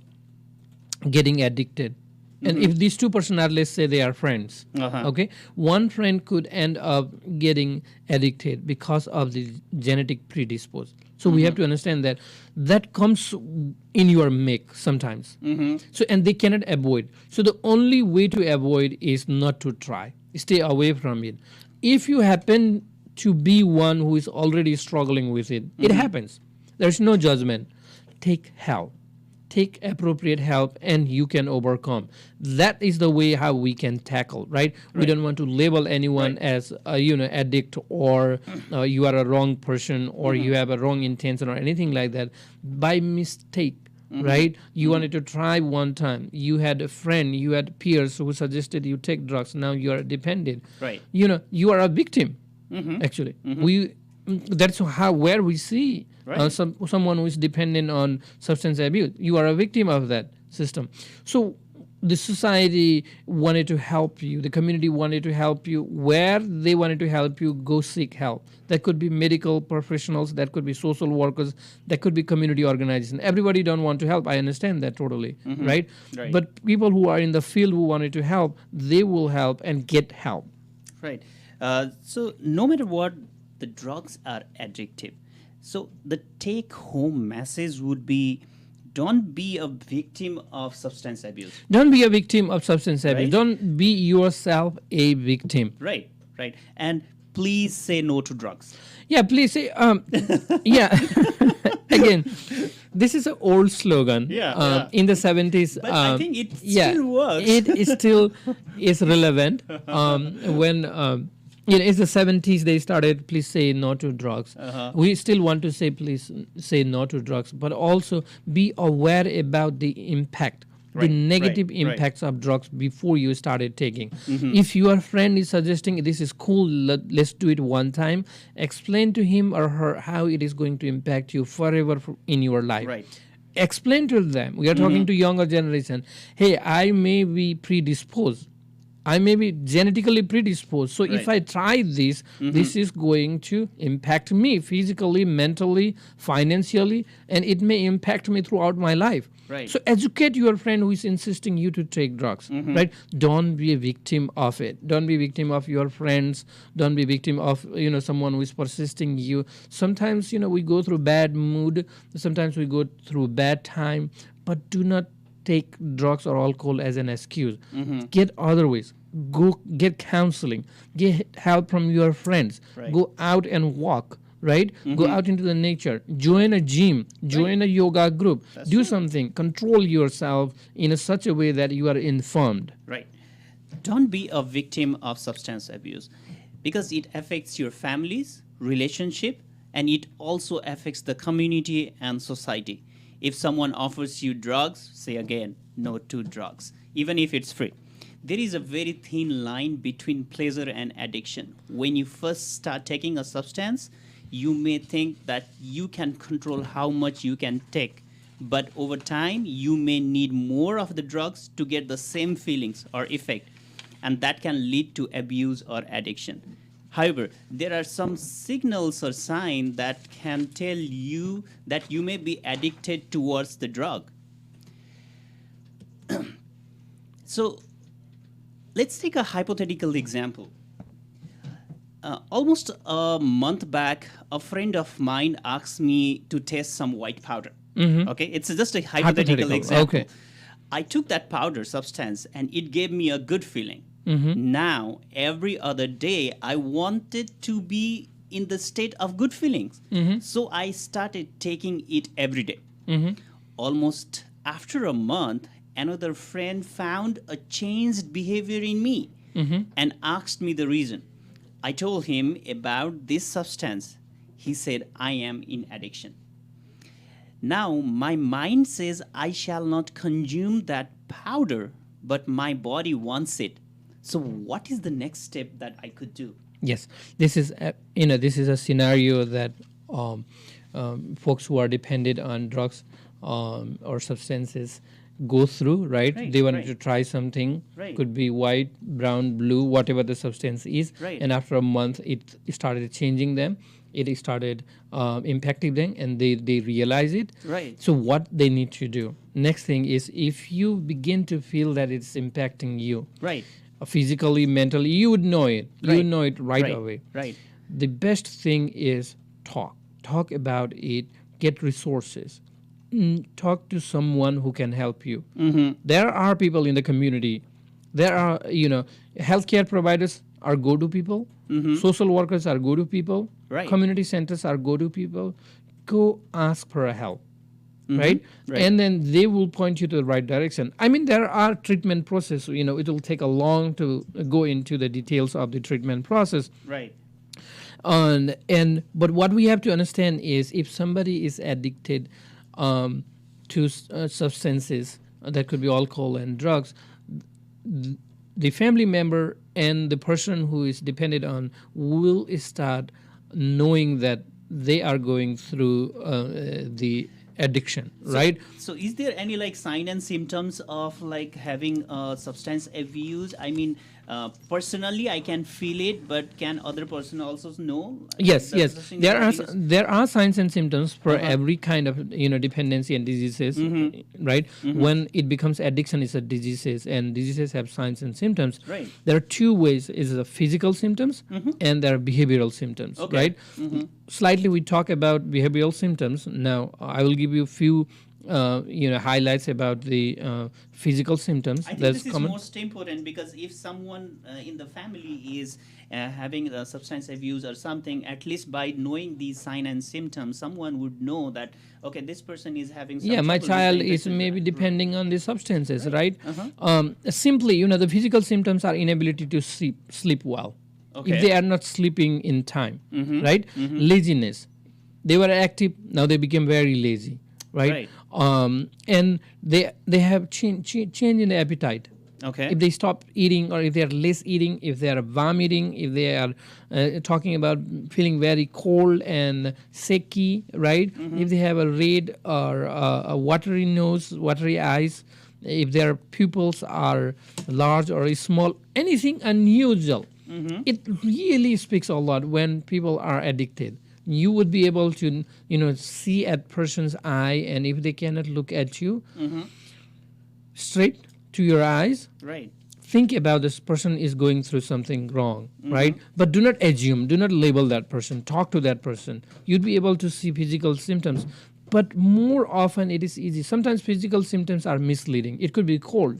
getting addicted. And if these 2 persons are, let's say they are friends, one friend could end up getting addicted because of the genetic predispose. So we have to understand that comes in your make sometimes. So, and they cannot avoid. So the only way to avoid is not to try. Stay away from it. If you happen to be one who is already struggling with it, it happens. There's no judgment. Take help. Take appropriate help, and you can overcome. That is the way how we can tackle, right? We don't want to label anyone as addict or you are a wrong person or you have a wrong intention or anything like that. By mistake, right? You wanted to try one time. You had a friend, you had peers who suggested you take drugs. Now you are dependent. Right. You are a victim. Actually, that's where we see Right. someone who is dependent on substance abuse. You are a victim of that system. So the society wanted to help you, the community wanted to help you. Where they wanted to help you, go seek help. That could be medical professionals, that could be social workers, that could be community organization. Everybody don't want to help. I understand that totally, right? Right. But people who are in the field who wanted to help, they will help and get help. Right. So no matter what, the drugs are addictive. So the take-home message would be, don't be a victim of substance abuse. Don't be a victim of substance abuse. Right. Don't be yourself a victim. Right. Right. And please say no to drugs. Yeah, please say, yeah. Again, this is an old slogan. Yeah. In the 70s. But I think it still works. It is still is relevant. When it's the 70s, they started, please say no to drugs. We still want to say, please say no to drugs, but also be aware about the impact. The Right, negative right, right. impacts of drugs before you started taking. If your friend is suggesting this is cool, let's do it one time, explain to him or her how it is going to impact you forever in your life. Right. Explain to them. We are talking to younger generation. Hey, I may be predisposed. I may be genetically predisposed. So if Right. I try this, this is going to impact me physically, mentally, financially, and it may impact me throughout my life. Right. So educate your friend who is insisting you to take drugs, right? Don't be a victim of it. Don't be a victim of your friends. Don't be a victim of someone who is persisting you. Sometimes we go through bad mood. Sometimes we go through bad time. But do not take drugs or alcohol as an excuse. Get other ways. Go get counseling. Get help from your friends. Right. Go out and walk. Right? Go out into the nature. Join a gym. Join a yoga group. Do something. Control yourself in such a way that you are informed. Right. Don't be a victim of substance abuse, because it affects your families, relationship, and it also affects the community and society. If someone offers you drugs, say again, no to drugs, even if it's free. There is a very thin line between pleasure and addiction. When you first start taking a substance, you may think that you can control how much you can take, but over time, you may need more of the drugs to get the same feelings or effect, and that can lead to abuse or addiction. However, there are some signals or signs that can tell you that you may be addicted towards the drug. So, let's take a hypothetical example. Almost a month back, a friend of mine asked me to test some white powder. Okay, it's just a hypothetical example. Okay. I took that powder substance and it gave me a good feeling. Now, every other day, I wanted to be in the state of good feelings. So I started taking it every day. Almost after a month, another friend found a changed behavior in me and asked me the reason. I told him about this substance. He said, I am in addiction. Now, my mind says I shall not consume that powder, but my body wants it. So, what is the next step that I could do? Yes, this is a scenario that folks who are dependent on drugs or substances go through, right? Right, They wanted right. to try something, Right. could be white, brown, blue, whatever the substance is, Right. and after a month, it started changing them. It started impacting them, and they realize it. Right. So what they need to do next thing is, if you begin to feel that it's impacting you, Right. physically, mentally, you would know it. You Right. would know it right away. Right. The best thing is talk about it, get resources, talk to someone who can help you. There are people in the community, there are healthcare providers are go-to people, social workers are go-to people, Right. community centers are go-to people. Go ask for a help, right? Right. And then they will point you to the right direction. I mean, there are treatment process, it will take a long to go into the details of the treatment process. Right. But what we have to understand is, if somebody is addicted, to substances that could be alcohol and drugs, the family member and the person who is dependent on will start knowing that they are going through the addiction, right? So is there any like sign and symptoms of like having substance abuse? I mean, personally I can feel it, but can other person also know? Yes, that yes. substance abuse? There are signs and symptoms for every kind of dependency and diseases, right? When it becomes addiction, it's a diseases, and diseases have signs and symptoms. Right. There are two ways: is the physical symptoms and there are behavioral symptoms, Okay. right? Slightly, we talk about behavioral symptoms. Now, I will give you a few highlights about the physical symptoms. I think That's this is common. most important, because if someone in the family is having substance abuse or something, at least by knowing these signs and symptoms, someone would know that, okay, this person is having some Yeah, my trouble with the child is addiction. maybe depending on the substances, right? Uh-huh. Simply, the physical symptoms are inability to sleep well. Okay. If they are not sleeping in time, Mhm. right? Mhm. Laziness. They were active, now they became very lazy, right? And they have change in the appetite. Okay. If they stop eating, or if they are less eating, if they are vomiting, if they are talking about feeling very cold and sicky, right? If they have a red or a watery nose, watery eyes, if their pupils are large or small, anything unusual, it really speaks a lot when people are addicted. You would be able to, see at person's eye, and if they cannot look at you straight to your eyes, Right. think about this person is going through something wrong, right? But do not assume, do not label that person, talk to that person. You'd be able to see physical symptoms, but more often it is easy. Sometimes physical symptoms are misleading. It could be cold,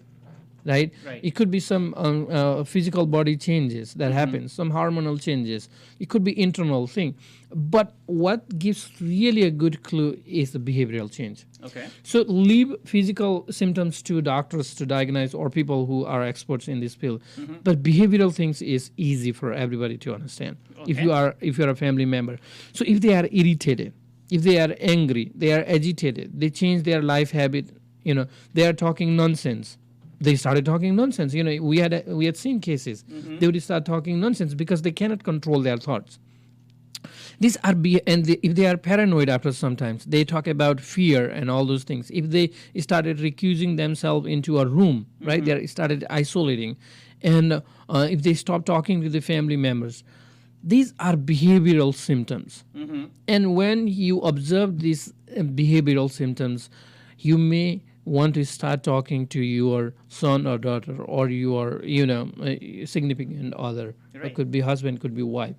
right? Right. It could be some physical body changes that happen, some hormonal changes. It could be internal thing. But what gives really a good clue is the behavioral change. Okay. So leave physical symptoms to doctors to diagnose, or people who are experts in this field. But behavioral things is easy for everybody to understand. If Okay. you're a family member. So if they are irritated, if they are angry, they are agitated, they change their life habit, they are talking nonsense. They started talking nonsense. We had seen cases. They would start talking nonsense because they cannot control their thoughts. These are if they are paranoid after sometimes, they talk about fear and all those things. If they started recusing themselves into a room, right, they started isolating, and if they stop talking to the family members, these are behavioral symptoms. And when you observe these behavioral symptoms, you may want to start talking to your son or daughter, or your significant other. Right. It could be husband, could be wife,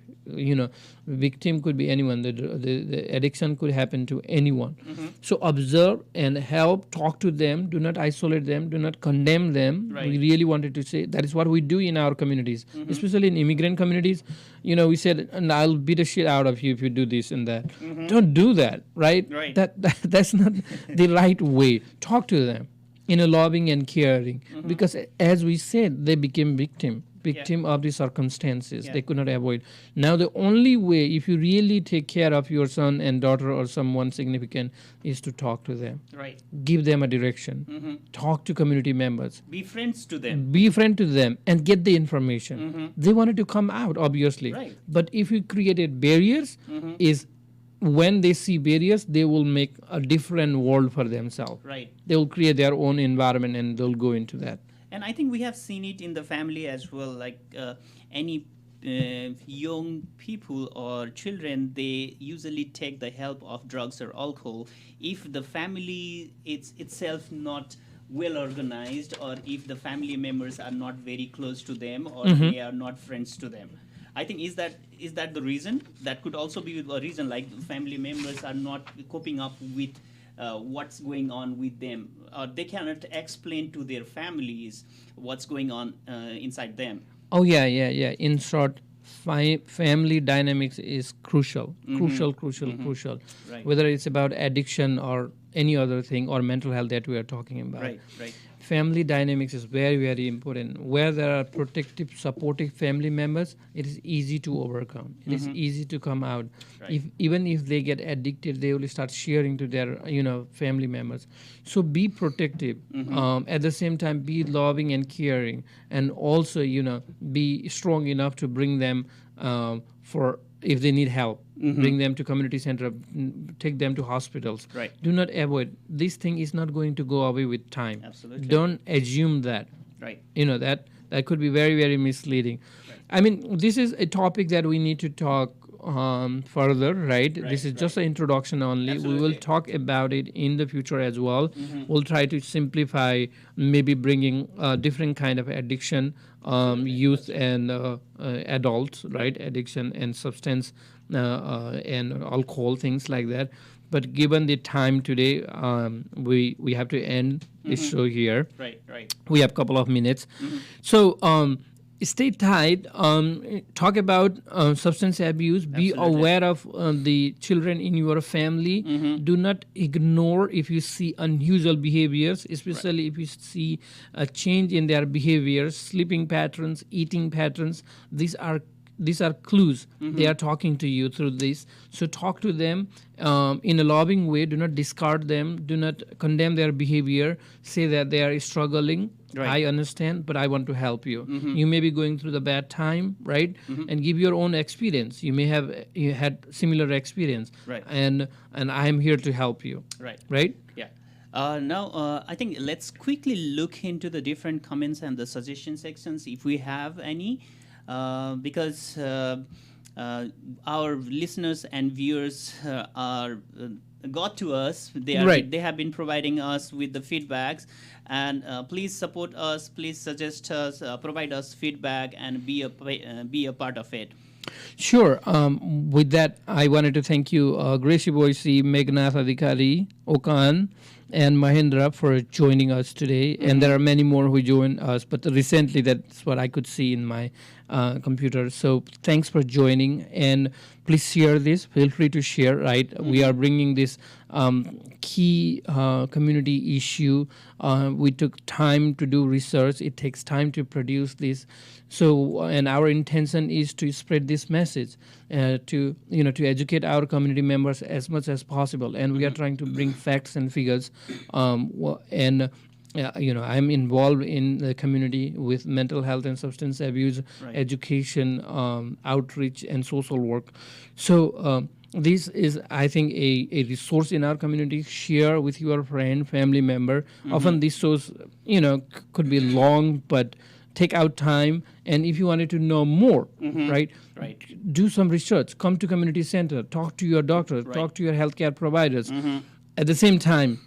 victim could be anyone. The addiction could happen to anyone. So observe and help, talk to them. Do not isolate them, do not condemn them. Right. We really wanted to say that is what we do in our communities, especially in immigrant communities. We said, and I'll beat the shit out of you if you do this and that. Don't do that, right? Right. That's not the right way. Talk to them in a loving and caring, because as we said, they became victim of the circumstances. Yeah. They could not avoid. Now the only way, if you really take care of your son and daughter or someone significant, is to talk to them, Right. give them a direction, talk to community members, Be friends to them. be a friend to them, and get the information. They wanted to come out, obviously. Right. But if you created barriers, is when they see barriers, they will make a different world for themselves. Right. They will create their own environment and they'll go into that. And I think we have seen it in the family as well. Like any young people or children, they usually take the help of drugs or alcohol if the family is itself not well organized, or if the family members are not very close to them, or they are not friends to them. I think is that the reason? That could also be a reason, like family members are not coping up with what's going on with them. They cannot explain to their families what's going on inside them. Oh, yeah. In short, family dynamics is crucial. Crucial. Right. Whether it's about addiction or any other thing or mental health that we are talking about. Right. Family dynamics is very, very important. Where there are protective, supportive family members, it is easy to overcome. It is easy to come out. Right. Even if they get addicted, they will start sharing to their family members. So be protective. At the same time, be loving and caring, and also be strong enough to bring them for if they need help. Bring them to community center, take them to hospitals. Right. Do not avoid. This thing is not going to go away with time. Absolutely. Don't assume that. Right. That could be very, very misleading. Right. I mean, this is a topic that we need to talk further, right? This is just an introduction only. Absolutely. We will talk about it in the future as well. We'll try to simplify, maybe bringing different kind of addiction, youth and adults, right? Addiction and substance and alcohol, things like that. But given the time today, we have to end this show here. Right. We have a couple of minutes. So stay tight. Talk about substance abuse. Be aware of the children in your family. Do not ignore if you see unusual behaviors, especially if you see a change in their behaviors, sleeping patterns, eating patterns. These are clues. They are talking to you through this. So talk to them in a loving way. Do not discard them. Do not condemn their behavior. Say that they are struggling. Right. I understand, but I want to help you. You may be going through the bad time, right? And give your own experience. You had similar experience. Right. And I am here to help you. Right? Yeah. Now, I think let's quickly look into the different comments and the suggestion sections if we have any. Because our listeners and viewers got to us. They have been providing us with the feedbacks, and please support us. Please suggest us, provide us feedback, and be a part of it. Sure. With that, I wanted to thank you, Gracie Boise, Meghnath Adhikari, Okan, and Mahendra for joining us today. And there are many more who join us, but recently that's what I could see in my computer. So thanks for joining, and please share this. Feel free to share, right? We are bringing this key community issue. We took time to do research. It takes time to produce this. So, and our intention is to spread this message, to educate our community members as much as possible. And we are trying to bring facts and figures. I'm involved in the community with mental health and substance abuse, education, outreach, and social work. So this is, I think, a resource in our community. Share with your friend, family member. Often these shows, could be long, but take out time. And if you wanted to know more, right, do some research. Come to community center. Talk to your doctor. Talk to your healthcare providers. At the same time,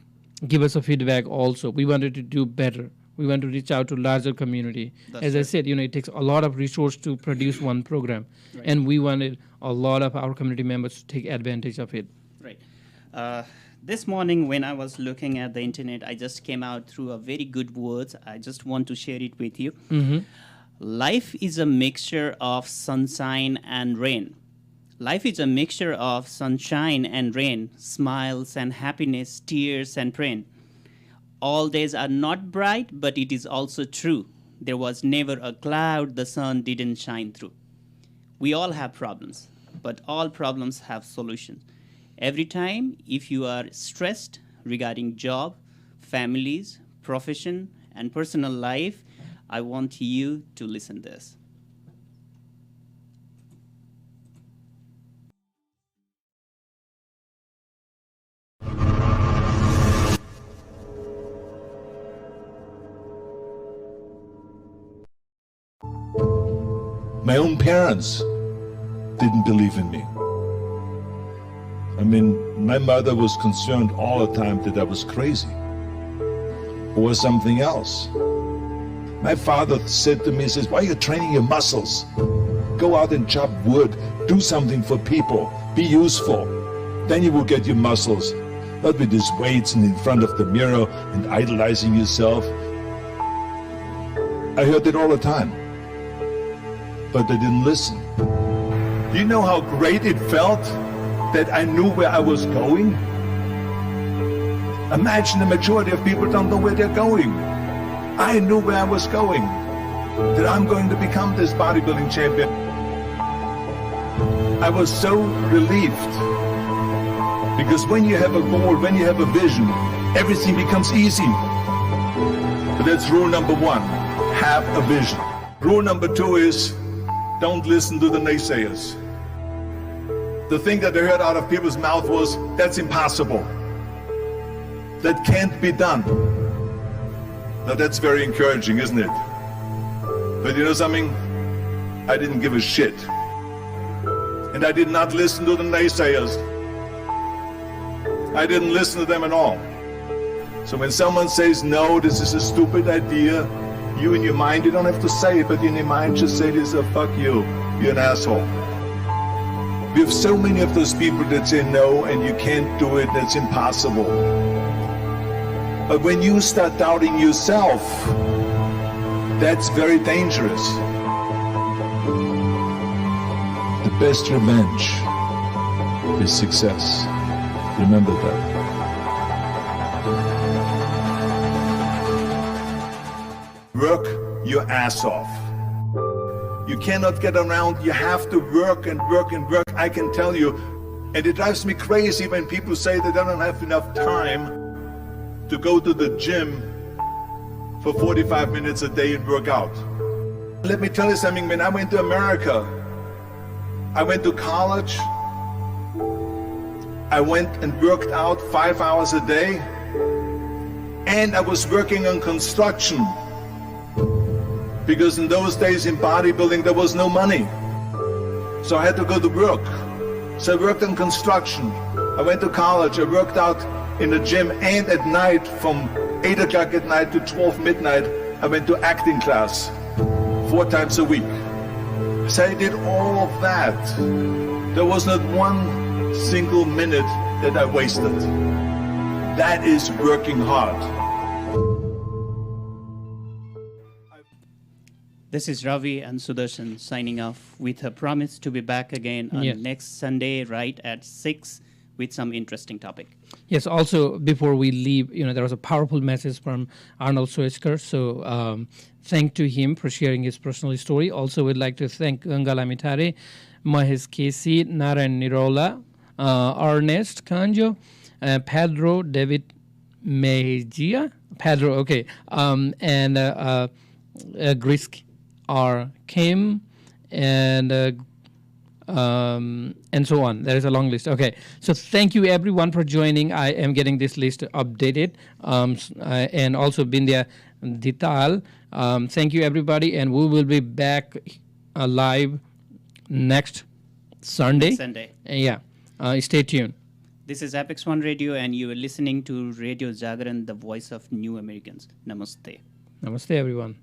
give us a feedback also. We wanted to do better. We want to reach out to larger community. As I said, it takes a lot of resource to produce one program. And we wanted a lot of our community members to take advantage of it. Right. This morning when I was looking at the internet, I just came out through a very good words. I just want to share it with you. Life is a mixture of sunshine and rain. Life is a mixture of sunshine and rain, smiles and happiness, tears and pain. All days are not bright, but it is also true. There was never a cloud the sun didn't shine through. We all have problems, but all problems have solutions. Every time, if you are stressed regarding job, families, profession, and personal life, I want you to listen to this. My own parents didn't believe in me. I mean, my mother was concerned all the time that I was crazy or something else. My father said to me, he says, why are you training your muscles? Go out and chop wood, do something for people, be useful. Then you will get your muscles, not with these weights and in front of the mirror and idolizing yourself. I heard it all the time, but I didn't listen. Do you know how great it felt that I knew where I was going? Imagine the majority of people don't know where they're going. I knew where I was going, that I'm going to become this bodybuilding champion. I was so relieved, because when you have a goal, when you have a vision, everything becomes easy. But that's rule number one, have a vision. Rule number two is, don't listen to the naysayers. The thing that I heard out of people's mouth was, that's impossible. That can't be done. Now that's very encouraging, isn't it? But you know something? I didn't give a shit. And I did not listen to the naysayers. I didn't listen to them at all. So when someone says, no, this is a stupid idea, you in your mind, you don't have to say it, but in your mind just say this, fuck you, you're an asshole. We have so many of those people that say no and you can't do it, that's impossible. But when you start doubting yourself, that's very dangerous. The best revenge is success. Remember that. Work your ass off. You cannot get around, you have to work and work and work, I can tell you. And it drives me crazy when people say that they don't have enough time to go to the gym for 45 minutes a day and work out. Let me tell you something, when I went to America, I went to college, I went and worked out 5 hours a day, and I was working on construction. Because in those days in bodybuilding there was no money. So I had to go to work. So I worked on construction. I went to college, I worked out in the gym, and at night from 8 o'clock at night to 12 midnight, I went to acting class 4 times a week. So I did all of that. There was not one single minute that I wasted. That is working hard. This is Ravi and Sudarshan signing off with a promise to be back again on next Sunday right at 6 with some interesting topic. Yes, also before we leave, there was a powerful message from Arnold Schwarzenegger. So thank to him for sharing his personal story. Also, we'd like to thank Gangala Mitare, Mahesh Kesi, Narayan Nirola, Ernest Kanjo, Pedro David Mejia, Pedro, okay, and Grisk R. Kim, and so on. There is a long list. Okay, so thank you everyone for joining. I am getting this list updated, and also Bindya Dital. Thank you everybody, and we will be back live next Sunday. Stay tuned. This is APEX1 Radio, and you are listening to Radio Jagaran, the voice of new Americans. Namaste. Namaste everyone.